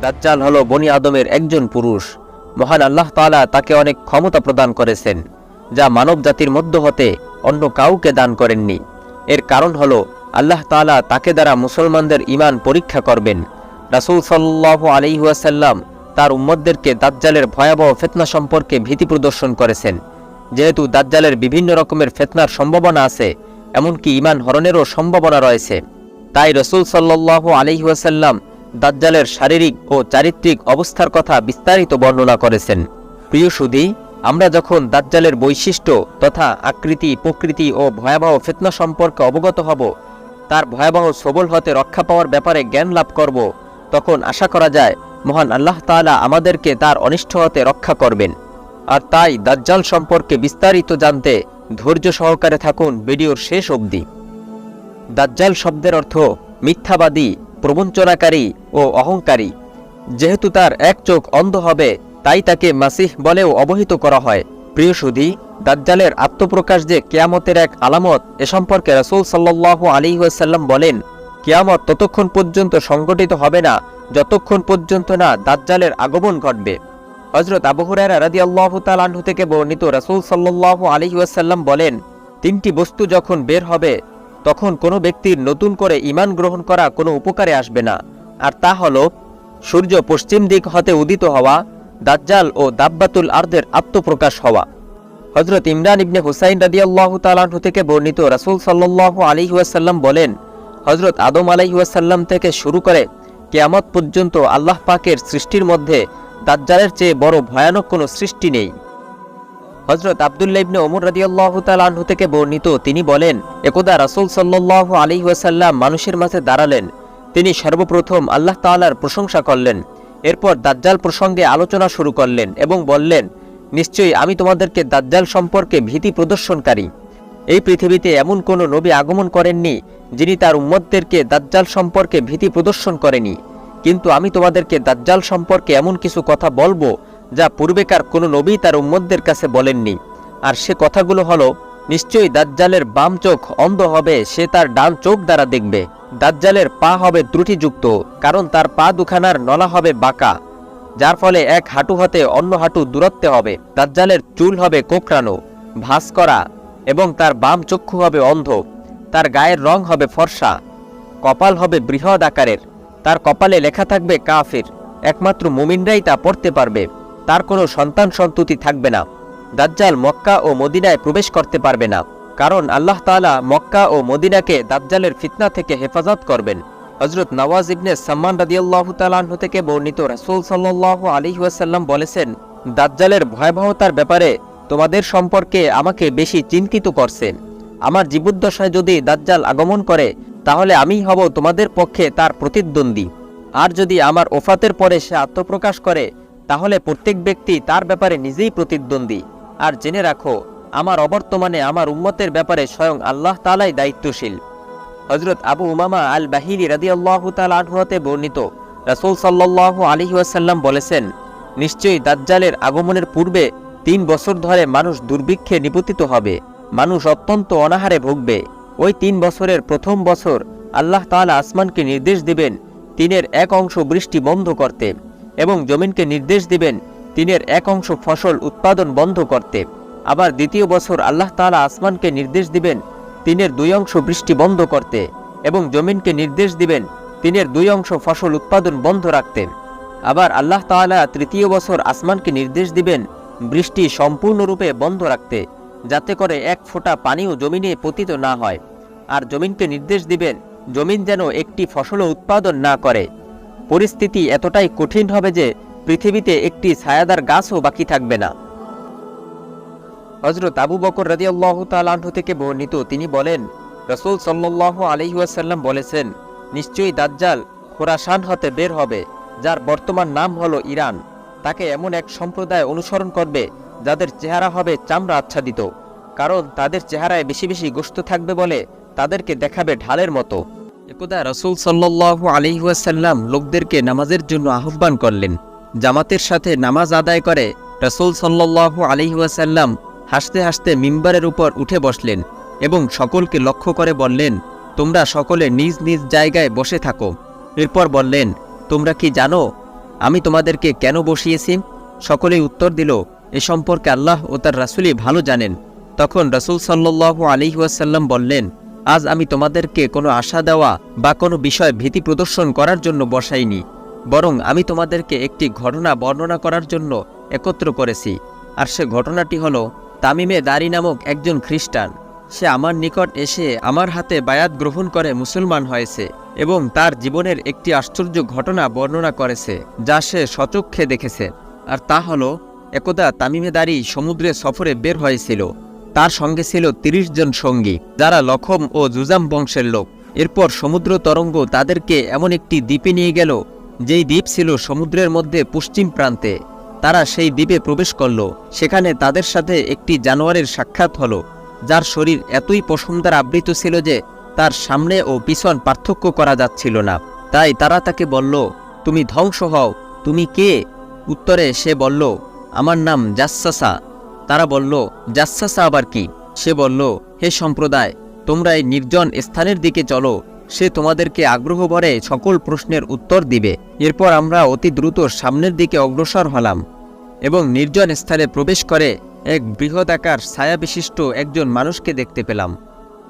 দাজ্জাল হলো বনি আদমের একজন পুরুষ। মহান আল্লাহ তাআলা তাকে অনেক ক্ষমতা প্রদান করেছেন, যা মানব জাতির মধ্য হতে অন্য কাউকে দান করেননি। এর কারণ হলো আল্লাহ তাআলা তাকে দ্বারা মুসলমানদের ঈমান পরীক্ষা করবেন। রাসূল সাল্লাল্লাহু আলাইহি ওয়াসাল্লাম তার উম্মতদেরকে দাজ্জালের ভয়াবহ ফিতনা সম্পর্কে ভীতি প্রদর্শন করেছেন। যেহেতু দাজ্জালের বিভিন্ন রকমের ফিতনার সম্ভাবনা আছে, এমনকি ঈমান হরণেরও সম্ভাবনা রয়েছে, তাই রাসূল সাল্লাল্লাহু আলাইহি ওয়াসাল্লাম দাজ্জালের শারীরিক ও চারিত্রিক অবস্থার কথা বিস্তারিত বর্ণনা করেছেন। প্রিয় সুধী, আমরা যখন দাজ্জালের বৈশিষ্ট্য তথা আকৃতি, প্রকৃতি ও ভয়াবহ ফিতনা সম্পর্কে অবগত হব, তার ভয়াবহ সবল হতে রক্ষা পাওয়ার ব্যাপারে জ্ঞান লাভ করব, তখন আশা করা যায় মহান আল্লাহ তাআলা আমাদেরকে তার অনিষ্ট হতে রক্ষা করবেন। আর তাই দাজ্জাল সম্পর্কে বিস্তারিত জানতে ধৈর্য সহকারে থাকুন ভিডিওর শেষ অবধি। দাজ্জাল শব্দের অর্থ মিথ্যাবাদী, প্রবঞ্চনাকারী ও অহংকারী। যেহেতু তার এক চোখ অন্ধ হবে, তাই তাকে মাসিহ বলেও অবহিত করা হয়। প্রিয় সুধী, দাজ্জালের আত্মপ্রকাশ যে কিয়ামতের এক আলামত, এ সম্পর্কে রাসূল সাল্লাল্লাহু আলাইহি ওয়াসাল্লাম বলেন, কিয়ামত ততক্ষণ পর্যন্ত সংঘটিত হবে না যতক্ষণ পর্যন্ত না দাজ্জালের আগমন ঘটবে। হযরত আবু হুরায়রা রাদিয়াল্লাহু তাআলা আনহু থেকে বর্ণিত, রাসূল সাল্লাল্লাহু আলাইহি ওয়াসাল্লাম বলেন, তিনটি বস্তু যখন বের হবে, তখন কোনো ব্যক্তির নতুন করে ঈমান গ্রহণ করা কোনো উপকারে আসবে না। আর তা হলো সূর্য পশ্চিম দিক হতে উদিত হওয়া, দাজ্জাল ও দাব্বাতুল আরদের আত্মপ্রকাশ হওয়া। হযরত ইমরান ইবনে হুসাইন রাদিয়াল্লাহু তাআলা আনহু থেকে বর্ণিত, রাসূল সাল্লাল্লাহু আলাইহি ওয়াসাল্লাম বলেন, হযরত আদম আলাইহিস সালাম থেকে শুরু করে কিয়ামত পর্যন্ত আল্লাহ পাকের সৃষ্টির মধ্যে দাজ্জালের চেয়ে বড় ভয়ানক কোনো সৃষ্টি নেই। হযরত আব্দুল্লাহ ইবনে ওমর রাদিয়াল্লাহু তাআলা আনহু থেকে বর্ণিত, তিনি বলেন, একদা রাসূল সাল্লাল্লাহু আলাইহি ওয়াসাল্লাম মানুষের মাঝে দাঁড়ালেন। তিনি সর্বপ্রথম আল্লাহ তাআলার প্রশংসা করলেন। এরপর দাজ্জাল প্রসঙ্গে আলোচনা শুরু করলেন এবং বললেন, নিশ্চয়ই আমি তোমাদেরকে দাজ্জাল সম্পর্কে ভীতি প্রদর্শনকারী। এই পৃথিবীতে এমন কোনো নবী আগমন করেননি যিনি তার উম্মতদেরকে দাজ্জাল সম্পর্কে ভীতি প্রদর্শন করেনি। কিন্তু আমি তোমাদেরকে দাজ্জাল সম্পর্কে এমন কিছু কথা বলবো যা পূর্বেকার কোনো নবী তার উম্মতদের কাছে বলেননি। আর সে কথাগুলো হলো, নিশ্চয়ই দাজ্জালের বাম চোখ অন্ধ হবে, সে তার ডান চোখ দ্বারা দেখবে। দাজ্জালের পা হবে ত্রুটিযুক্ত, কারণ তার পা দুখানার নলা হবে বাঁকা, যার ফলে এক হাঁটু হতে অন্য হাঁটু দূরত্বে হবে। দাজ্জালের চুল হবে কোঁকড়ানো, ভাঁজ করা, এবং তার বাম চক্ষু হবে অন্ধ। তার গায়ের রং হবে ফর্সা, কপাল হবে বৃহৎ আকারের, তার কপালে লেখা থাকবে কাফির, একমাত্র মুমিনরাই তা পড়তে পারবে। তার কোনো সন্তান সন্ততি থাকবে না। দাজ্জাল মক্কা ও মদিনায় প্রবেশ করতে পারবে না, কারণ আল্লাহ তাআলা মক্কা ও মদিনাকে দাজ্জালের ফিতনা থেকে হেফাজত করবেন। হযরত নওয়াজ ইবনে সাম্মান রাদিয়াল্লাহু তাআলা আনহু থেকে বর্ণিত, রাসূল সাল্লাল্লাহু আলাইহি ওয়াসাল্লাম বলেছেন, দাজ্জালের ভয়াবহতার ব্যাপারে তোমাদের সম্পর্কে আমাকে বেশি চিন্তিত করছে। আমার জীবদ্দশায় যদি দাজ্জাল আগমন করে, তাহলে আমিই হব তোমাদের পক্ষে তার প্রতিদ্বন্দ্বী। আর যদি আমার ওফাতের পরে সে আত্মপ্রকাশ করে, তাহলে প্রত্যেক ব্যক্তি তার ব্যাপারে নিজেই প্রতিদ্বন্দ্বী। আর জেনে রাখো, আমার অবর্তমানে আমার উম্মতের ব্যাপারে স্বয়ং আল্লাহ তাআলাই দায়িত্বশীল। হযরত আবু উমামা আল বাহিলি রাদিয়াল্লাহু তাআলা আনহু হতে বর্ণিত, রাসূল সাল্লাল্লাহু আলাইহি ওয়াসাল্লাম বলেছেন, নিশ্চয়ই দাজ্জালের আগমনের পূর্বে 3 বছর ধরে মানুষ দুর্ভিক্ষে নিপতিত হবে, মানুষ অত্যন্ত অনাহারে ভুগবে। ওই 3 বছরের প্রথম বছর আল্লাহ তাআলা আসমানকে নির্দেশ দিবেন 3-এর 1 অংশ বৃষ্টি বন্ধ করতে, এবং জমিনকে নির্দেশ দিবেন 3-এর 1 অংশ ফসল উৎপাদন বন্ধ করতে। আবার দ্বিতীয় বছর আল্লাহ তাআলা আসমানকে নির্দেশ দিবেন 3-এর 2 অংশ বৃষ্টি বন্ধ করতে, এবং জমিনকে নির্দেশ দিবেন 3-এর 2 অংশ ফসল উৎপাদন বন্ধ রাখতে। আবার আল্লাহ তাআলা তৃতীয় বছর আসমানকে নির্দেশ দিবেন বৃষ্টি সম্পূর্ণরূপে বন্ধ রাখতে, যাতে করে 1 ফোঁটা পানিও জমিনে পতিত না হয়। আর জমিনকে নির্দেশ দিবেন জমিন যেন একটি ফসলও উৎপাদন না করে। পরিস্থিতি এতটাই কঠিন হবে যে পৃথিবীতে একটি ছায়াদার গাছও বাকি থাকবে না। হযরত আবু বকর রাদিয়াল্লাহু তাআলা আনহু থেকে বর্ণিত, তিনি বলেন, রাসূল সাল্লাল্লাহু আলাইহি ওয়াসাল্লাম বলেছেন, নিশ্চয়ই দাজ্জাল খোরাসান হতে বের হবে, যার বর্তমান নাম হলো ইরান। তাকে এমন এক সম্প্রদায় অনুসরণ করবে যাদের চেহারা হবে চামড়া আচ্ছাদিত, কারণ তাদের চেহারায় বেশি বেশি গোশত থাকবে বলে তাদেরকে দেখাবে ঢালের মতো। একদা রাসূল সাল্লাল্লাহু আলাইহি ওয়াসাল্লাম লোকদেরকে নামাজের জন্য আহ্বান করলেন। জামাতের সাথে নামাজ আদায় করে রাসূল সাল্লাল্লাহু আলাইহি ওয়াসাল্লাম হাসতে হাসতে মিম্বারের উপর উঠে বসলেন এবং সকলকে লক্ষ্য করে বললেন, তোমরা সকলে নিজ নিজ জায়গায় বসে থাকো। এরপর বললেন, তোমরা কি জানো আমি তোমাদেরকে কেন বসিয়েছি? সকলেই উত্তর দিল, এ সম্পর্কে আল্লাহ ও তার রাসূলই ভালো জানেন। তখন রাসূল সাল্লাল্লাহু আলাইহি ওয়াসাল্লাম বললেন, আজ আমি তোমাদেরকে কোনো আশা দেওয়া বা কোনো বিষয় ভীতি প্রদর্শন করার জন্য বসাইনি, বরং আমি তোমাদেরকে একটি ঘটনা বর্ণনা করার জন্য একত্র করেছি। আর সে ঘটনাটি হলো, তামিমে দারি নামক একজন খ্রিস্টান, সে আমার নিকট এসে আমার হাতে বায়াত গ্রহণ করে মুসলমান হয়েছে এবং তার জীবনের একটি আশ্চর্য ঘটনা বর্ণনা করেছে যা সে স্বচক্ষে দেখেছে। আর তা হলো, একদা তামিমে দারি সমুদ্রে সফরে বের হয়েছিল। তার সঙ্গে ছিল ৩০ জন সঙ্গী, যারা লখম ও জুজাম বংশের লোক। এরপর সমুদ্র তরঙ্গ তাদেরকে এমন একটি দ্বীপে নিয়ে গেল, যেই দ্বীপ ছিল সমুদ্রের মধ্যে পশ্চিম প্রান্তে। তারা সেই দ্বীপে প্রবেশ করল। সেখানে তাদের সাথে একটি জানোয়ারের সাক্ষাৎ হলো, যার শরীর এতই পশম দ্বারা আবৃত ছিল যে তার সামনে ও পিছন পার্থক্য করা যাচ্ছিল না। তাই তারা তাকে বলল, তুমি ধ্বংস হও, তুমি কে? উত্তরে সে বলল, আমার নাম জাসসাসা। তারা বলল, জাসসাসা আবার কি? সে বলল, হে সম্প্রদায়, তোমরা এই নির্জন স্থানের দিকে চলো, সে তোমাদেরকে আগ্রহ ভরে সকল প্রশ্নের উত্তর দিবে। এরপর আমরা অতি দ্রুত সামনের দিকে অগ্রসর হলাম এবং নির্জন স্থানে প্রবেশ করে এক বৃহদাকার ছায়াবিশিষ্ট একজন মানুষকে দেখতে পেলাম।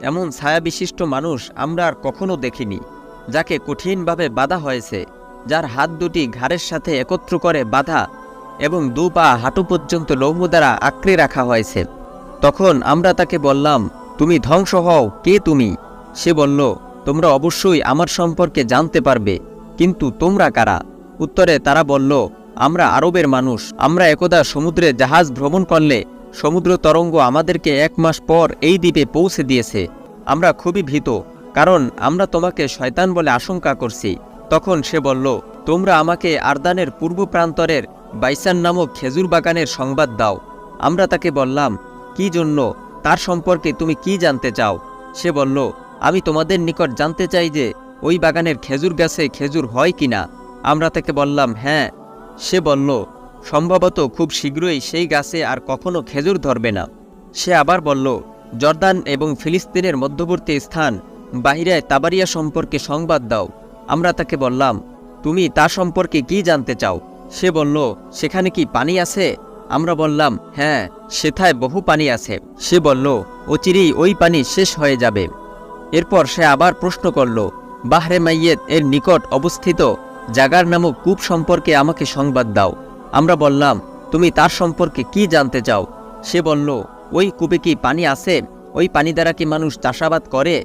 এমন ছায়াবিশিষ্ট মানুষ আমরা আর কখনো দেখিনি, যাকে কঠিনভাবে বাঁধা হয়েছে, যার হাত দুটি ঘাড়ের সাথে একত্র করে বাঁধা এবং দু পা হাঁটু পর্যন্ত লৌহ দ্বারা আঁকড়ে রাখা হয়েছে। তখন আমরা তাকে বললাম, তুমি ধ্বংস হও, কে তুমি? সে বলল, তোমরা অবশ্যই আমার সম্পর্কে জানতে পারবে, কিন্তু তোমরা কারা? উত্তরে তারা বলল, আমরা আরবের মানুষ। আমরা একদা সমুদ্রে জাহাজ ভ্রমণ করলে সমুদ্র তরঙ্গ আমাদেরকে 1 মাস পর এই দ্বীপে পৌঁছে দিয়েছে। আমরা খুবই ভীত, কারণ আমরা তোমাকে শয়তান বলে আশঙ্কা করছি। তখন সে বলল, তোমরা আমাকে আরদানের পূর্ব প্রান্তরের বাইসান নামক খেজুর বাগানের সংবাদ দাও। আমরা তাকে বললাম, কি জন্য? তার সম্পর্কে তুমি কি জানতে চাও? সে বলল, আমি তোমাদের নিকট জানতে চাই যে ওই বাগানের খেজুর গাছে খেজুর হয় কিনা। আমরা তাকে বললাম, হ্যাঁ। সে বলল, সম্ভবত খুব শীঘ্রই সেই গাছে আর কখনো খেজুর ধরবে না। সে আবার বলল, জর্দান এবং ফিলিস্তিনের মধ্যবর্তী স্থান বাহিরায় তাবারিয়া সম্পর্কে সংবাদ দাও। আমরা তাকে বললাম, তুমি তা সম্পর্কে কি জানতে চাও? সে বলল, সেখানে কি পানি আছে? আমরা বললাম, হ্যাঁ, সেথায় বহু পানি আছে। সে বলল, অচিরেই ওই পানি শেষ হয়ে যাবে। এরপর সে আবার প্রশ্ন করল, বাহরে মাইয়েত এর নিকট অবস্থিত জাগার নামক কূপ সম্পর্কে আমাকে সংবাদ দাও। আমরা বললাম, তুমি তার সম্পর্কে কি জানতে চাও? সে বলল, ওই কূপে কি পানি আছে? ওই পানি দ্বারা কি মানুষ চাষাবাদ করে?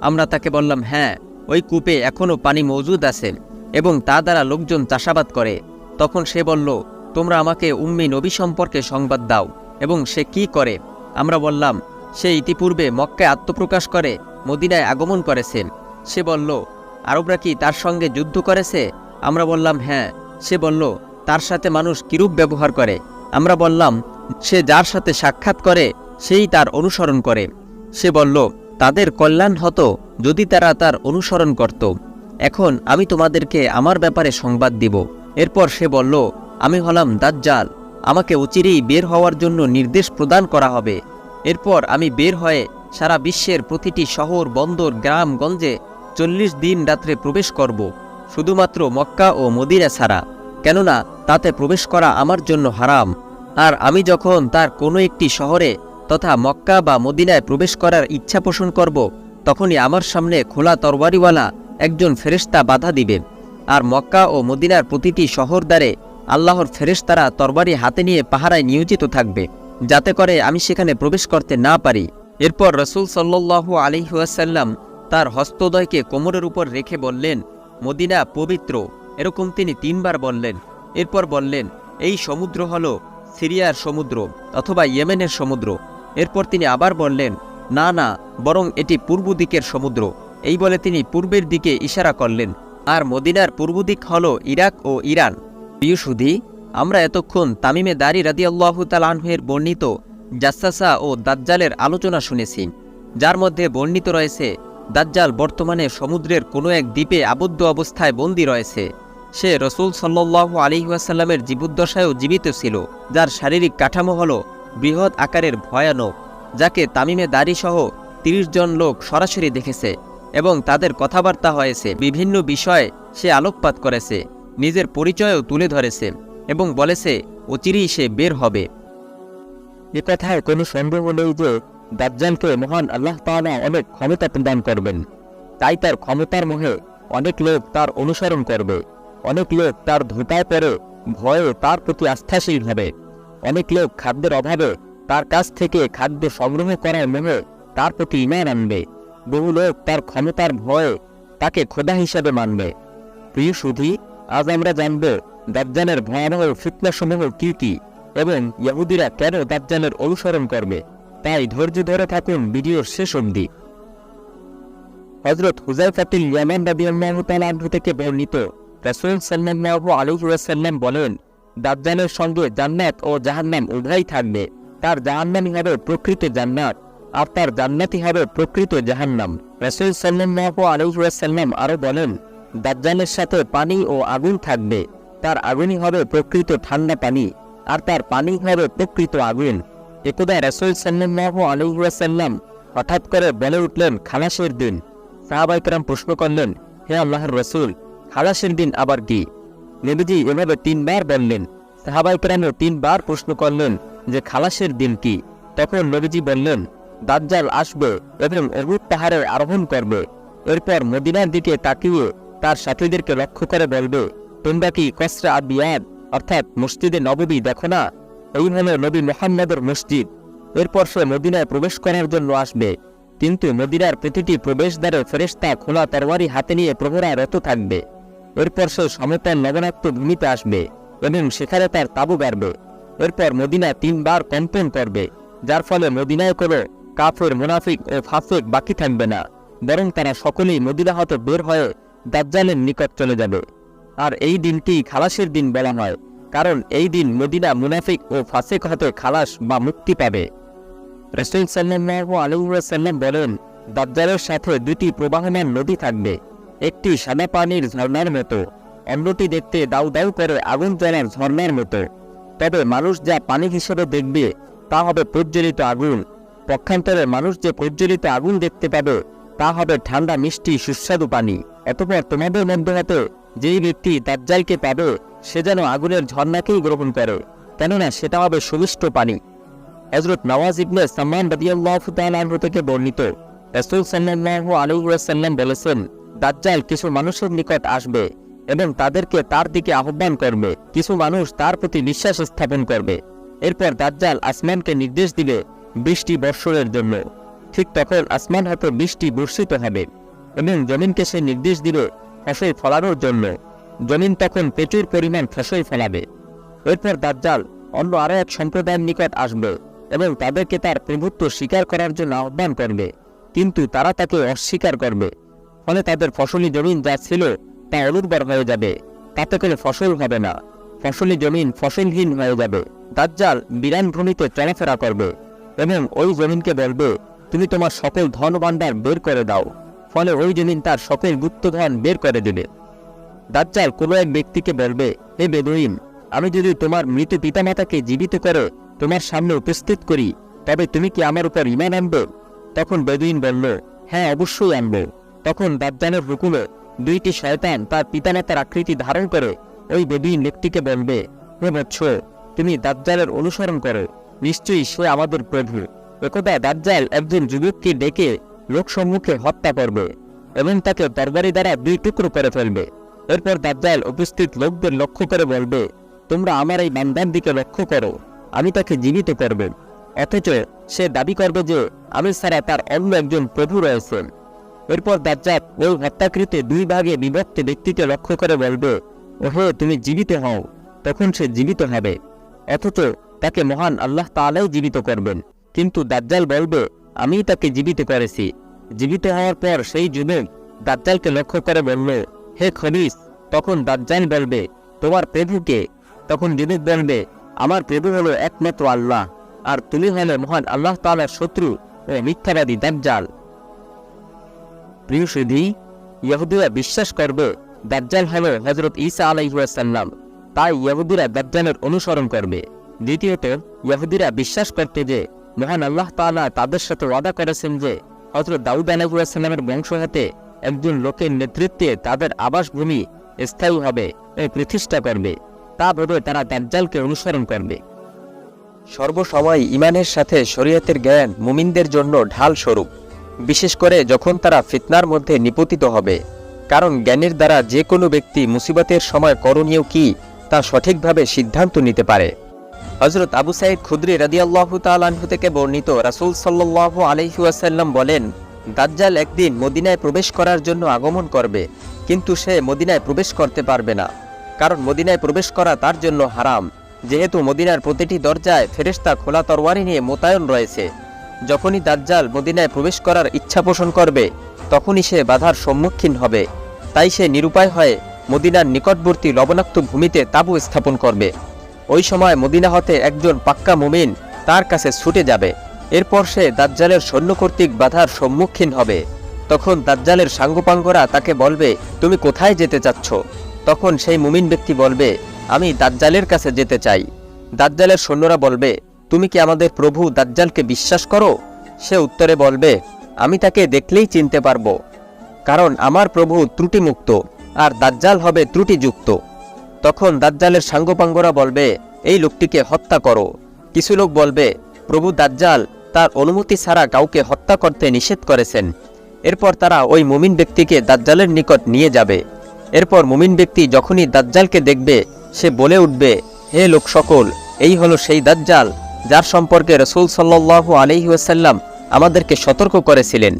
আমরা তাকে বললাম, হ্যাঁ, ওই কূপে এখনও পানি মজুদ আছে এবং তা দ্বারা লোকজন চাষাবাদ করে। তখন সে বলল, তোমরা আমাকে উম্মি নবী সম্পর্কে সংবাদ দাও এবং সে কি করে। আমরা বললাম, সে ইতিপূর্বে মক্কায় আত্মপ্রকাশ করে মদিনায় আগমন করেছে। সে বলল, আরবরা কি তার সঙ্গে যুদ্ধ করেছে? আমরা বললাম, হ্যাঁ। সে বলল, তার সাথে মানুষ কিরূপ ব্যবহার করে? আমরা বললাম, সে যার সাথে সাক্ষাৎ করে সেই তার অনুসরণ করে। সে বলল, তাদের কল্যাণ হতো যদি তারা তার অনুসরণ করত। এখন আমি তোমাদেরকে আমার ব্যাপারে সংবাদ দিব। এরপর সে বলল, আমি হলাম দাজ্জাল, আমাকে অচিরেই বের হওয়ার জন্য নির্দেশ প্রদান করা হবে। এরপর আমি বের হয়ে সারা বিশ্বের প্রতিটি শহর, বন্দর, গ্রাম গঞ্জে 40 দিন রাত্রে প্রবেশ করব, শুধুমাত্র মক্কা ও মদিনা ছাড়া, কেননা তাতে প্রবেশ করা আমার জন্য হারাম। আর আমি যখন তার কোনো একটি শহরে তথা মক্কা বা মদিনায় প্রবেশ করার ইচ্ছা পোষণ করব, তখনই আমার সামনে খোলা তরবারিওয়ালা একজন ফেরেশতা বাধা দিবে। আর মক্কা ও মদিনার প্রতিটি শহর দ্বারে আল্লাহর ফেরেশতারা তরবারি হাতে নিয়ে পাহারায় নিয়োজিত থাকবে, যাতে করে আমি সেখানে প্রবেশ করতে না পারি। এরপর রাসূল সাল্লাল্লাহু আলাইহি ওয়াসাল্লাম তার হস্তদ্বয়কে কোমরের উপর রেখে বললেন, মদিনা পবিত্র। এরকম তিনি 3 বার বললেন। এরপর বললেন, এই সমুদ্র হলো সিরিয়ার সমুদ্র অথবা ইয়েমেনের সমুদ্র। এরপর তিনি আবার বললেন, না না, বরং এটি পূর্ব দিকের সমুদ্র। এই বলে তিনি পূর্বের দিকে ইশারা করলেন। আর মদিনার পূর্ব দিক হল ইরাক ও ইরান। প্রিয় সুধী, আমরা এতক্ষণ তামিমে দারি রাদিয়াল্লাহু তাআলা আনহুর বর্ণিত জাসসাসা ও দাজ্জালের আলোচনা শুনেছি, যার মধ্যে বর্ণিত রয়েছে দাজ্জাল বর্তমানে সমুদ্রের কোনো এক দ্বীপে আবদ্ধ অবস্থায় বন্দী রয়েছে। সে রাসূল সাল্লাল্লাহু আলাইহি ওয়াসাল্লামের জীবদ্দশায়ও জীবিত ছিল, যার শারীরিক কাঠামো হল বৃহৎ আকারের, ভয়ানক, যাকে তামিমে দারি সহ 30 জন লোক সরাসরি দেখেছে এবং তাদের কথাবার্তা হয়েছে। বিভিন্ন বিষয়ে সে আলোকপাত করেছে নিজের পরিচয়ও তুলে ধরেছে এবং বলেছে অচিরেই সে বের হবে। এ কথায় কোনো সন্দেহ নেই যে দাজ্জালকে মহান আল্লাহ তাআলা অনেক ক্ষমতা প্রদান করবেন। তাই তার ক্ষমতার মোহে অনেক লোক তার অনুসরণ করবে, অনেক লোক তার ধোঁকায় পড়ে ভয়ে তার প্রতি আস্থাশীল হবে, অনেক লোক খাদ্যের অভাবে তার কাছ থেকে খাদ্য সংগ্রহ করার মোহে তার প্রতি ঈমান আনবে, বহু লোক তার ক্ষমতার ভয়ে তাকে খোদা হিসাবে মানবে। প্রিয় সুধী, আজ আমরা জানব দাজ্জালের ভয়াবহ ফিতনাসমূহ কি কি এবং ইহুদিরা কেন দাজ্জালের অনুসরণ করবে। তাই ধৈর্য ধরে থাকুন ভিডিওর শেষ অবধি। হযরত হুযায়ফাতুল ইয়ামান রাদিয়াল্লাহু তাআলা আনহু থেকে বর্ণিত, রাসূল সাল্লাল্লাহু আলাইহি ওয়াসাল্লাম বলেন, দাজ্জালের সঙ্গে জান্নাত ও জাহান্নাম উভয়ই থাকবে। তার জাহান্নামই হবে প্রকৃত জান্নাত আর তার জান্নাতই হবে প্রকৃত জাহান্নাম। রাসূল সাল্লাল্লাহু আলাইহি ওয়াসাল্লাম আরো বলেন, দাজ্জালের সাথে পানি ও আগুন থাকবে। তার আগুনই হবে প্রকৃত ঠান্ডা পানি আর তার পানি হবে প্রকৃত আগুন। একদা রাসূল সাল্লাল্লাহু আলাইহি ওয়াসাল্লাম হঠাৎ করে বলে উঠলেন, খালাসের দিন। সাহাবায়ে কেরাম প্রশ্ন করলেন, হে আল্লাহর রাসূল, খালাসের দিন আবার কি? নবীজি এভাবে 3 বার বললেন। সাহাবায়ে কেরামও 3 বার প্রশ্ন করলেন যে খালাসের দিন কি? তখন নবীজি বললেন, দাজ্জাল আসবে এবং উহুদ পাহাড়ে আরোহণ করবে। এরপর মদিনার দিকে তাকিয়ে তার সাথীদেরকে লক্ষ্য করে বলবে, তোমরা কি কসরা আবিয়াদ অর্থাৎ মসজিদে নববী দেখো না? এই হলো নবী মুহাম্মদের মসজিদ। এরপর সে মদিনায় প্রবেশ করার জন্য আসবে, কিন্তু মদিনার প্রতিটি প্রবেশদ্বারে ফেরেশতা খোলা তরবারি হাতে নিয়ে প্রহরায় রত থাকবে। এরপর সে সমতল লবণাক্ত ভূমিতে আসবে এবং সেখানে তার তাঁবু গাড়বে। এরপর মদিনা 3 বার কম্পন করবে, যার ফলে মদিনায় করে কাফের, মুনাফিক ও ফাসিক বাকি থাকবে না, বরং তারা সকলেই মদিনা হতে বের হয়ে দাজ্জালের নিকট চলে যাবে। আর এই দিনটি খালাসের দিন বলা হয়, কারণ এই দিন মদিনা মুনাফিক ও ফাসিক হতে খালাস বা মুক্তি পাবে। রাসূল সাল্লাল্লাহু আলাইহি ওয়াসাল্লাম বলেন, দাজ্জালের সাথে 2টি প্রবাহমান নদী থাকবে, একটি সাদা পানির ঝর্ণার মতো, অন্যটি দেখতে দাউ দাউ করে আগুন জ্বলার ঝর্ণার মতো। তবে মানুষ যা পানি হিসেবে দেখবে তা হবে প্রজ্বলিত আগুন। পক্ষান্তরে মানুষ যে প্রজ্বলিত আগুন দেখতে পাবে তা হবে ঠান্ডা মিষ্টি সুস্বাদু পানি। এতপর তোমাদের মধ্যে হতে যেই ব্যক্তি দাজ্জালকে পাবে সে যেন আগুনের ঝর্ণাকেই গ্রহণ করে, কেননা সেটা হবে সুমিষ্ট পানি। হযরত নওয়াজ ইবনে সামান রাদিয়াল্লাহু তাআলা আনহু থেকে বর্ণিত, রাসূল সাল্লাল্লাহু আলাইহি ওয়াসাল্লাম বলেছেন, দাজ্জাল কিছু মানুষের নিকট আসবে এবং তাদেরকে তার দিকে আহ্বান করবে। কিছু মানুষ তার প্রতি বিশ্বাস স্থাপন করবে। এরপর দাজ্জাল আসমানকে নির্দেশ দিবে বৃষ্টি বর্ষণের জন্য। ঠিক তখন আসমান হতে বৃষ্টি বর্ষিত হবে এবং জমিনকে সে নির্দেশ দিবে ফসল ফলানোর জন্য। জমিন তখন প্রচুর পরিমাণ ফসল ফলাবে। এরপর দাজ্জাল অন্য আরো এক সম্প্রদায়ের নিকট আসবে এবং তাদেরকে তার প্রভুত্ব স্বীকার করার জন্য আহ্বান করবে, কিন্তু তারা তাকে অস্বীকার করবে। ফলে তাদের ফসলি জমিন যা ছিল তা অনুর্বর হয়ে যাবে, তাতে করে ফসল হবে না, ফসলি জমিন ফসলহীন হয়ে যাবে। দাজ্জাল বিরান ভূমিতে চলাফেরা করবে এবং ওই জমিনকে বলবে, তুমি তোমার সকল ধন ভাণ্ডার বের করে দাও। ফলে ওই জমিন তার সকল গুপ্তধন বের করে দেবে। দাজ্জাল কোনো এক ব্যক্তিকে বলবে, হে বেদুইন, আমি যদি তোমার মৃত পিতামাতাকে জীবিত করে তোমার সামনে উপস্থিত করি, তবে তুমি কি আমার উপর ঈমান আনবে? তখন বেদুইন বলল, হ্যাঁ, অবশ্যই আনবে। তখন দাজ্জালের হুকুমে 2টি শয়তান তার পিতামাতার আকৃতি ধারণ করে ওই বেদুইন ব্যক্তিকে বলবে, হে বৎস, তুমি দাজ্জালের অনুসরণ করো, নিশ্চয়ই সে আমাদের প্রভু। একদা দাজ্জাল একজন যুবককে ডেকে লোকসম্মুখে হত্যা করবে এবং তাকে তরবারি দ্বারা 2 টুকরো করে ফেলবে। এরপর দাজ্জাল উপস্থিত লোকদের লক্ষ্য করে বলবে, তোমরা আমার এই বান্দার দিকে লক্ষ্য করো, আমি তাকে জীবিত করব। অথচ সে দাবি করবে যে আমি ছাড়া তার অন্য একজন প্রভু রয়েছেন। এরপর দাজ্জাল ওই হত্যাকৃত 2 ভাগে বিভক্ত ব্যক্তিকে লক্ষ্য করে বলবে, ওহে, তুমি জীবিত হও। তখন সে জীবিত হবে, অথচ তাকে মহান আল্লাহ তাআলাই জীবিত করবেন। কিন্তু দাজ্জাল বলবে, আমি তাকে জীবিত করেছি। জীবিত হওয়ার পর সেই যুবক দাজ্জালকে লক্ষ্য করে বলল, হে খবিস। তখন দাজ্জাল বলবে, তোমার প্রভুকে? তখন যুবক বলবে, আমার প্রভু হলো একমাত্র আল্লাহ, আর তুমি হলে মহান আল্লাহ তাআলার শত্রু ও মিথ্যাবাদী দাজ্জাল। প্রিয় সুধী, ইহুদিরা বিশ্বাস করবে দাজ্জাল হলো হযরত ঈসা আলাইহিস সালাম, তাই ইহুদিরা দাজ্জালের অনুসরণ করবে। দ্বিতীয়ত, ইহুদিরা বিশ্বাস করতে যে মহান আল্লাহ তাআলা তাদের সাথে ওয়াদা করেছেন যে হযরত দাউদ আলাইহিস সালামের বংশ হতে একজন লোকের নেতৃত্বে তাদের আবাসভূমি স্থায়ী হবে, প্রতিষ্ঠা করবে, তা ভেবে তারা দাজ্জালকে অনুসরণ করবে। সর্বসময় ইমানের সাথে শরীয়তের জ্ঞান মুমিনদের জন্য ঢাল স্বরূপ, বিশেষ করে যখন তারা ফিতনার মধ্যে নিপতিত হবে। কারণ জ্ঞানের দ্বারা যে কোনো ব্যক্তি মুসিবতের সময় করণীয় কি তা সঠিকভাবে সিদ্ধান্ত নিতে পারে। হযরত আবু সাঈদ খুদরি রাদিয়াল্লাহু তাআলা আনহু থেকে বর্ণিত, রাসূল সাল্লাল্লাহু আলাইহি ওয়াসাল্লাম বলেন, দাজ্জাল একদিন মদিনায় প্রবেশ করার জন্য আগমন করবে, কিন্তু সে মদিনায় প্রবেশ করতে পারবে না, কারণ মদিনায় প্রবেশ করা তার জন্য হারাম, যেহেতু মদিনার প্রতিটি দরজায় ফেরেশতা খোলা তরবারি নিয়ে মোতায়েন রয়েছে। যখনই দাজ্জাল মদিনায় প্রবেশ করার ইচ্ছা পোষণ করবে, তখনই সে বাধার সম্মুখীন হবে। তাই সে নিরুপায় হয়ে মদিনার নিকটবর্তী লবণাক্ত ভূমিতে তাঁবু স্থাপন করবে। ওই সময় মদিনা হতে একজন পাক্কা মুমিন তার কাছে ছুটে যাবে। এরপর সে দাজ্জালের সৈন্য কর্তৃক বাধার সম্মুখীন হবে। তখন দাজ্জালের সাঙ্গপাঙ্গরা তাকে বলবে, তুমি কোথায় যেতে চাচ্ছ? তখন সেই মুমিন ব্যক্তি বলবে, আমি দাজ্জালের কাছে যেতে চাই। দাজ্জালের সৈন্যরা বলবে, তুমি কি আমাদের প্রভু দাজ্জালকে বিশ্বাস করো? সে উত্তরে বলবে, আমি তাকে দেখলেই চিনতে পারবো, কারণ আমার প্রভু ত্রুটিমুক্ত আর দাজ্জাল হবে ত্রুটিযুক্ত। তখন দাজ্জালের সাঙ্গপাঙ্গরা বলবে, এই লোকটিকে হত্যা করো। কিছু লোক বলবে, প্রভু দাজ্জাল তার অনুমতি ছাড়া কাউকে হত্যা করতে নিষেধ করেছেন। এরপর তারা ওই মুমিন ব্যক্তিকে দাজ্জালের নিকট নিয়ে যাবে। এরপর মুমিন ব্যক্তি যখনই দাজ্জালকে দেখবে, সে বলে উঠবে, হে লোক সকল, এই হলো সেই দাজ্জাল যার সম্পর্কে রাসূল সাল্লাল্লাহু আলাইহি ওয়াসাল্লাম আমাদেরকে সতর্ক করেছিলেন।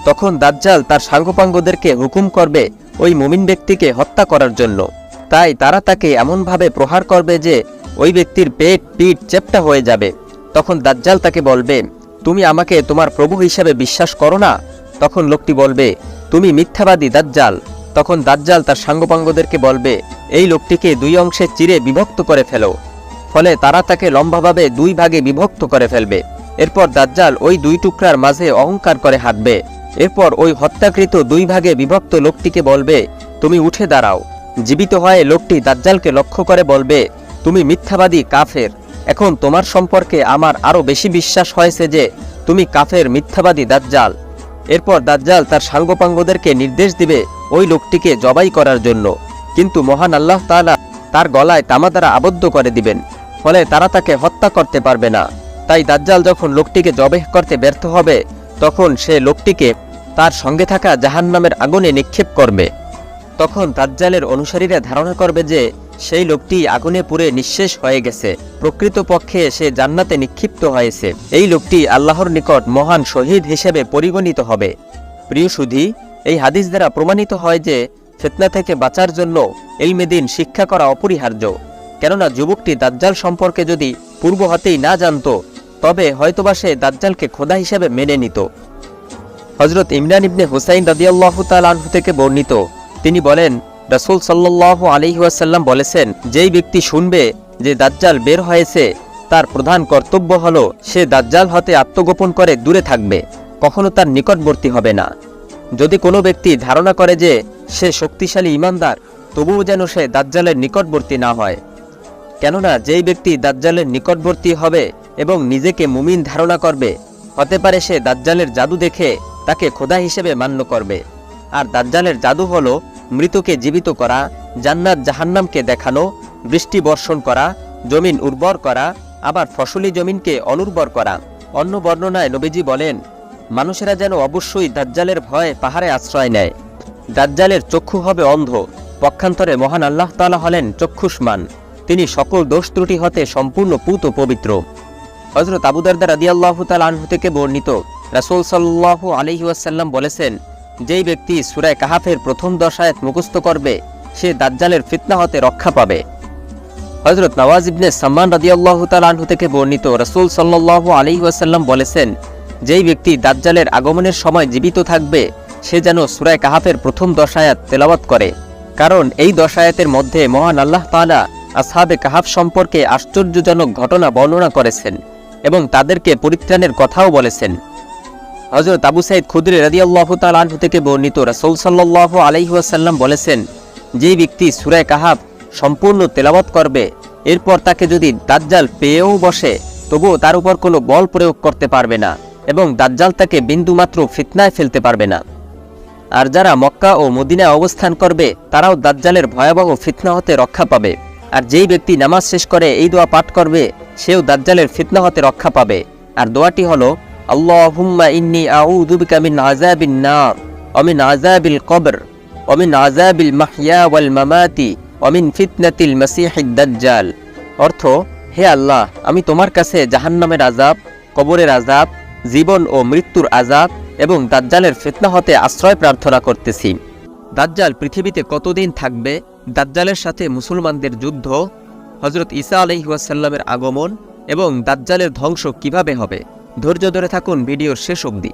তখন দাজ্জাল তার সাঙ্গপাঙ্গদেরকে হুকুম করবে ওই মুমিন ব্যক্তিকে হত্যা করার জন্য। তাই তারা তাকে এমনভাবে প্রহার করবে যে ওই ব্যক্তির পেট পিঠ চেপ্টা হয়ে যাবে। তখন দাজ্জাল তাকে বলবে, তুমি আমাকে তোমার প্রভু হিসেবে বিশ্বাস করো না? তখন লোকটি বলবে, তুমি মিথ্যাবাদী দাজ্জাল। তখন দাজ্জাল তার সাঙ্গপাঙ্গদেরকে বলবে, এই লোকটিকে দুই অংশে চিরে বিভক্ত করে ফেলো। ফলে তারা তাকে লম্বাভাবে দুই ভাগে বিভক্ত করে ফেলবে। এরপর দাজ্জাল ওই দুই টুকরার মাঝে অহংকার করে হাঁটবে। এরপর ওই হত্যাকৃত দুই ভাগে বিভক্ত লোকটিকে বলবে, তুমি উঠে দাঁড়াও। জীবিত হয়ে লোকটি দাজ্জালকে লক্ষ্য করে বলবে, তুমি মিথ্যাবাদী কাফের। এখন তোমার সম্পর্কে আমার আরও বেশি বিশ্বাস হয়েছে যে তুমি কাফের মিথ্যাবাদী দাজ্জাল। এরপর দাজ্জাল তার সাঙ্গপাঙ্গদেরকে নির্দেশ দিবে ওই লোকটিকে জবাই করার জন্য, কিন্তু মহান আল্লাহ তাআলা তার গলায় তামা দ্বারা আবদ্ধ করে দিবেন। ফলে তারা তাকে হত্যা করতে পারবে না। তাই দাজ্জাল যখন লোকটিকে জবাই করতে ব্যর্থ হবে, তখন সে লোকটিকে তার সঙ্গে থাকা জাহান্নামের আগুনে নিক্ষেপ করবে। তখন দাজ্জালের অনুসারীরা ধারণা করবে যে সেই লোকটি আগুনে পুড়ে নিঃশেষ হয়ে গেছে, প্রকৃতপক্ষে সে জান্নাতে নিক্ষিপ্ত হয়েছে। এই লোকটি আল্লাহর নিকট মহান শহীদ হিসেবে পরিগণিত হবে। প্রিয় সুধী, এই হাদিস দ্বারা প্রমাণিত হয় যে ফিতনা থেকে বাঁচার জন্য ইলমে দ্বীন শিক্ষা করা অপরিহার্য। কেননা যুবকটি দাজ্জাল সম্পর্কে যদি পূর্ব হতেই না জানত, তবে হয়তোবা সে দাজ্জালকে খোদা হিসেবে মেনে নিত। হযরত ইমরান ইবনে হুসাইন রাদিয়াল্লাহু তাআলা আনহু থেকে বর্ণিত, তিনি বলেন, রাসূল সাল্লাল্লাহু আলাইহি ওয়াসাল্লাম বলেছেন, যেই ব্যক্তি শুনবে যে দাজ্জাল বের হয়েছে, তার প্রধান কর্তব্য হলো সে দাজ্জাল হতে আত্মগোপন করে দূরে থাকবে, কখনো তার নিকটবর্তী হবে না। যদি কোনো ব্যক্তি ধারণা করে যে সে শক্তিশালী ঈমানদার, তবুও যেন সে দাজ্জালের নিকটবর্তী না হয়। কেননা যেই ব্যক্তি দাজ্জালের নিকটবর্তী হবে এবং নিজেকে মুমিন ধারণা করবে, হতে পারে সে দাজ্জালের জাদু দেখে তাকে খোদা হিসেবে মান্য করবে। আর দাজ্জালের জাদু হলো মৃতকে জীবিত করা, জান্নাত জাহান্নামকে দেখানো, বৃষ্টি বর্ষণ করা, জমিন উর্বর করা, আবার ফসলি জমিনকে অনুর্বর করা। অন্য বর্ণনায় নবীজি বলেন, মানুষেরা যেন অবশ্যই দাজ্জালের ভয়ে পাহাড়ে আশ্রয় নেয়। দাজ্জালের চক্ষু হবে অন্ধ। পক্ষান্তরে মহান আল্লাহ তাআলা হলেন চক্ষুষ্মান, তিনি সকল দোষ ত্রুটি হতে সম্পূর্ণ পুত ও পবিত্র। হযরত আবু দারদা রাদিয়াল্লাহু তাআলা আনহু থেকে বর্ণিত, রাসূল সাল্লাল্লাহু আলাইহি ওয়াসাল্লাম বলেছেন, যেই ব্যক্তি সূরা কাহাফের প্রথম 10 আয়াত মুখস্থ করবে, সে দাজ্জালের ফিতনা হতে রক্ষা পাবে। হযরত নওয়াজ ইবনে সাম্মান রাদিয়াল্লাহু তাআলা আনহু থেকে বর্ণিত, রাসূল সাল্লাল্লাহু আলাইহি ওয়াসাল্লাম বলেছেন, যেই ব্যক্তি দাজ্জালের আগমনের সময় জীবিত থাকবে, সে যেন সূরা কাহাফের প্রথম 10 আয়াত তেলাওয়াত করে। কারণ এই 10 আয়াতের মধ্যে মহান আল্লাহ তাআলা আসহাবে কাহাফ সম্পর্কে আশ্চর্যজনক ঘটনা বর্ণনা করেছেন এবং তাদেরকে পরিত্রাণের কথাও বলেছেন। হযরত আবু সাঈদ খুদরি রাদিয়াল্লাহু তাআলা আনহু থেকে বর্ণিত, রাসূল সাল্লাল্লাহু আলাইহি ওয়াসাল্লাম বলেছেন, যেই ব্যক্তি সূরা কাহাফ সম্পূর্ণ তেলাওয়াত করবে, এরপর তাকে যদি দাজ্জাল পেয়েও বসে, তবুও তার উপর কোনো বল প্রয়োগ করতে পারবে না এবং দাজ্জাল তাকে বিন্দুমাত্র ফিতনায় ফেলতে পারবে না। আর যারা মক্কা ও মদিনায় অবস্থান করবে তারাও দাজ্জালের ভয়াবহ ফিতনা হতে রক্ষা পাবে। আর যেই ব্যক্তি নামাজ শেষ করে এই দোয়া পাঠ করবে সেও দাজ্জালের ফিতনা হতে রক্ষা পাবে। আর দোয়াটি হলো আল্লাহুম্মা ইন্নী আউযু বিকা মিন আযাবিন নার ওয়া মিন আযাবিল কবর ওয়া মিন আযাবিল মাহইয়া ওয়াল মামাতি ওয়া মিন ফিতনাতিল মাসীহিদ দাজ্জাল। অর্থ, হে আল্লাহ, আমি তোমার কাছে জাহান্নামের আযাব, কবরের আযাব, জীবন ও মৃত্যুর আযাব এবং দাজ্জালের ফিতনা হতে আশ্রয় প্রার্থনা করতেছি। দাজ্জাল পৃথিবীতে কতদিন থাকবে, দাজ্জালের সাথে মুসলমানদের যুদ্ধ, হযরত ঈসা আলাইহিস সালামের আগমন এবং দাজ্জালের ধ্বংস কিভাবে হবে, ধৈর্য ধরে থাকুন ভিডিওর শেষ অবধি।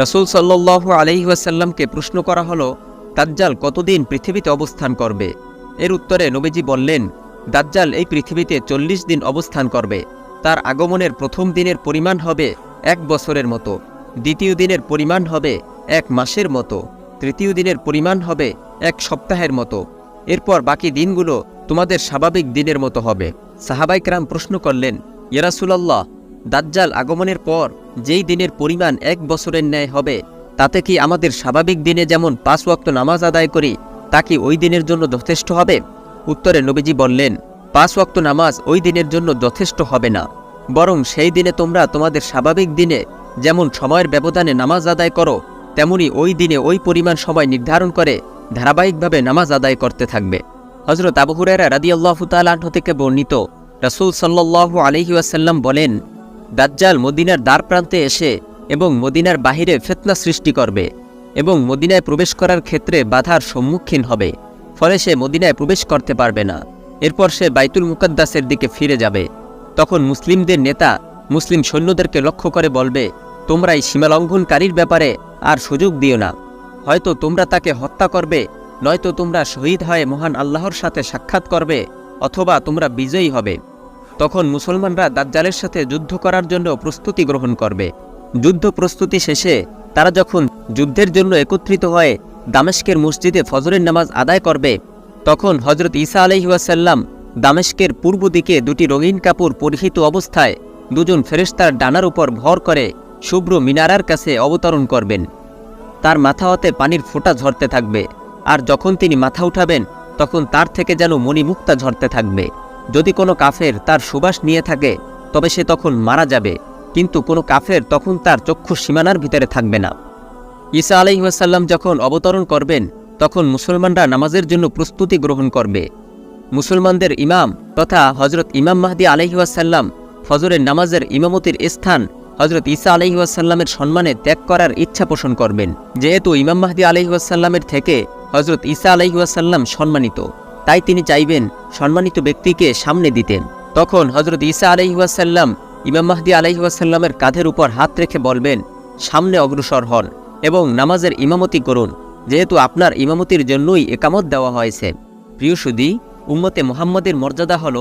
রাসূল সাল্লাল্লাহু আলাইহি ওয়াসাল্লামকে প্রশ্ন করা হলো, দাজ্জাল কতদিন পৃথিবীতে অবস্থান করবে? এর উত্তরে নবীজি বললেন, দাজ্জাল এই পৃথিবীতে 40 দিন অবস্থান করবে। তার আগমনের প্রথম দিনের পরিমাণ হবে 1 বছরের মতো, দ্বিতীয় দিনের পরিমাণ হবে 1 মাসের মতো, তৃতীয় দিনের পরিমাণ হবে 1 সপ্তাহের মতো। এরপর বাকি দিনগুলো তোমাদের স্বাভাবিক দিনের মতো হবে। সাহাবায়ে কেরাম প্রশ্ন করলেন, ইয়া রাসূলুল্লাহ, দাজ্জাল আগমনের পর যেই দিনের পরিমাণ 1 বছরের ন্যায় হবে, তাতে কি আমাদের স্বাভাবিক দিনে যেমন 5 ওয়াক্ত নামাজ আদায় করি তা কি ওই দিনের জন্য যথেষ্ট হবে? উত্তরে নবীজি বললেন, 5 ওয়াক্ত নামাজ ওই দিনের জন্য যথেষ্ট হবে না, বরং সেই দিনে তোমরা তোমাদের স্বাভাবিক দিনে যেমন সময়ের ব্যবধানে নামাজ আদায় করো, তেমনি ওই দিনে ওই পরিমাণ সময় নির্ধারণ করে ধারাবাহিকভাবে নামাজ আদায় করতে থাকবে। হযরত আবু হুরায়রা রাদিয়াল্লাহু তাআলা আনহু থেকে বর্ণিত, রাসূল সাল্লাল্লাহু আলাইহি ওয়াসাল্লাম বলেন, দাজ্জাল মদিনার দ্বার প্রান্তে এসে এবং মদিনার বাহিরে ফিতনা সৃষ্টি করবে এবং মদিনায় প্রবেশ করার ক্ষেত্রে বাধার সম্মুখীন হবে, ফলে সে মদিনায় প্রবেশ করতে পারবে না। এরপর সে বাইতুল মুকাদ্দাসের দিকে ফিরে যাবে। তখন মুসলিমদের নেতা মুসলিম সৈন্যদেরকে লক্ষ্য করে বলবে, তোমরা এই সীমালঙ্ঘনকারীর ব্যাপারে আর সুযোগ দিও না, হয়তো তোমরা তাকে হত্যা করবে, নয়তো তোমরা শহীদ হয়ে মহান আল্লাহর সাথে সাক্ষাৎ করবে, অথবা তোমরা বিজয়ী হবে। তখন মুসলমানরা দাজ্জালের সাথে যুদ্ধ করার জন্য প্রস্তুতি গ্রহণ করবে। যুদ্ধ প্রস্তুতি শেষে তারা যখন যুদ্ধের জন্য একত্রিত হয়ে দামেস্কের মসজিদে ফজরের নামাজ আদায় করবে, তখন হযরত ঈসা আলাইহিস সালাম দামেস্কের পূর্ব দিকে 2টি রঙিন কাপড় পরিহিত অবস্থায় 2 জন ফেরেশতার ডানার উপর ভর করে শুভ্র মিনারার কাছে অবতরণ করবেন। তার মাথা হতে পানির ফোঁটা ঝরতে থাকবে, আর যখন তিনি মাথা উঠাবেন তখন তার থেকে যেন মণিমুক্তা ঝরতে থাকবে। যদি কোনো কাফের তার সুবাস নিয়ে থাকে তবে সে তখন মারা যাবে, কিন্তু কোনো কাফের তখন তার চক্ষু সীমানার ভিতরে থাকবে না। ঈসা আলাইহিস সালাম যখন অবতরণ করবেন তখন মুসলমানরা নামাজের জন্য প্রস্তুতি গ্রহণ করবে। মুসলমানদের ইমাম তথা হযরত ইমাম মাহদী আলাইহিস সালাম ফজরের নামাজের ইমামতির স্থান হযরত ঈসা আলাইহিস সালামের সম্মানে ত্যাগ করার ইচ্ছা পোষণ করবেন। যেহেতু ইমাম মাহদী আলাইহিস সালামের থেকে হযরত ঈসা আলাইহিস সালাম সম্মানিত, তাই তিনি চাইবেন সম্মানিত ব্যক্তিকে সামনে দিতেন। তখন হযরত ঈসা আলাইহিস সালাম ইমাম মাহদী আলাইহিস সালামের কাঁধের উপর হাত রেখে বলবেন, সামনে অগ্রসর হন এবং নামাজের ইমামতি করুন, যেহেতু আপনার ইমামতির জন্যই একামত দেওয়া হয়েছে। প্রিয় সুধী, উম্মতে মুহাম্মদের মর্যাদা হল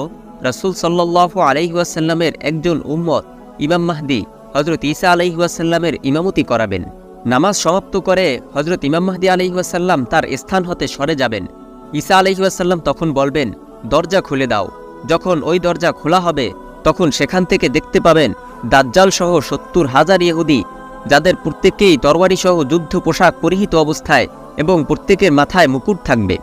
রাসূল সাল্লাল্লাহু আলাইহি ওয়াসাল্লামের একজন উম্মত ইমাম মাহদী হযরত ঈসা আলাইহি ওয়াসাল্লামের ইমামতি করাবেন। নামাজ সমাপ্ত করে হযরত ইমাম মাহদী আলাইহি ওয়াসাল্লাম তার স্থান হতে সরে যাবেন। ঈসা আলাইহি ওয়াসাল্লাম তখন বলবেন, দরজা খুলে দাও। যখন ওই দরজা খোলা হবে তখন সেখান থেকে দেখতে পাবেন দাজ্জাল সহ 70,000 ইহুদি, যাদের প্রত্যেকেই তরবারি সহ যুদ্ধ পোশাক পরিহিত অবস্থায় এবং প্রত্যেকের মাথায় মুকুট থাকবে।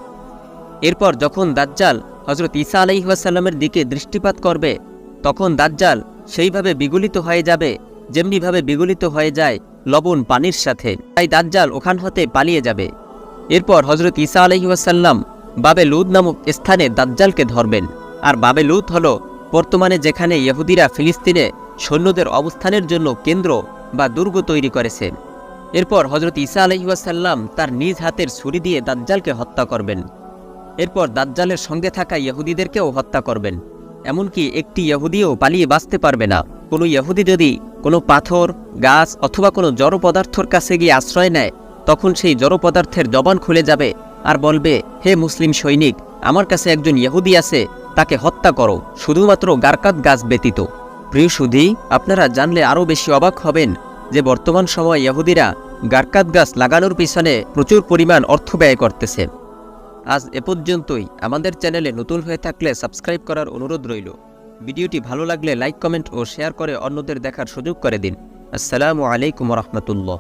এরপর যখন দাজ্জাল হযরত ঈসা আলাইহিস সালামের দিকে দৃষ্টিপাত করবে তখন দাজ্জাল সেইভাবে বিগলিত হয়ে যাবে যেমনিভাবে বিগলিত হয়ে যায় লবণ পানির সাথে, তাই দাজ্জাল ওখান হতে পালিয়ে যাবে। এরপর হযরত ঈসা আলাইহিস সালাম বাবে লুদ নামক স্থানে দাজ্জালকে ধরবেন। আর বাবে লুদ হল বর্তমানে যেখানে ইহুদিরা ফিলিস্তিনে সৈন্যদের অবস্থানের জন্য কেন্দ্র বা দুর্গ তৈরি করেছে। এরপর হযরত ঈসা আলাইহিস সালাম তার নিজ হাতের ছুরি দিয়ে দাজ্জালকে হত্যা করবেন। এরপর দাজ্জালের সঙ্গে থাকা ইহুদিদেরকেও হত্যা করবেন, এমনকি একটি ইহুদিও পালিয়ে বাঁচতে পারবে না। কোনো ইহুদি যদি কোনো পাথর, গাছ অথবা কোনো জড় পদার্থর কাছে গিয়ে আশ্রয় নেয় তখন সেই জড় পদার্থের জবান খুলে যাবে আর বলবে, হে মুসলিম সৈনিক, আমার কাছে একজন ইহুদি আছে, তাকে হত্যা করো, শুধুমাত্র গারকাত গাছ ব্যতীত। প্রিয় সুধী, আপনারা জানলে আরও বেশি অবাক হবেন যে বর্তমান সময়ে ইহুদিরা গারকাত গাছ লাগানোর পিছনে প্রচুর পরিমাণ অর্থ ব্যয় করতেছে। আজ এ পর্যন্তই। আমাদের চ্যানেলে নতুন হয়ে থাকলে সাবস্ক্রাইব করার অনুরোধ রইল। ভিডিওটি ভালো লাগলে লাইক, কমেন্ট ও শেয়ার করে অন্যদের দেখার সুযোগ করে দিন। আসসালামু আলাইকুম ওয়া রাহমাতুল্লাহ।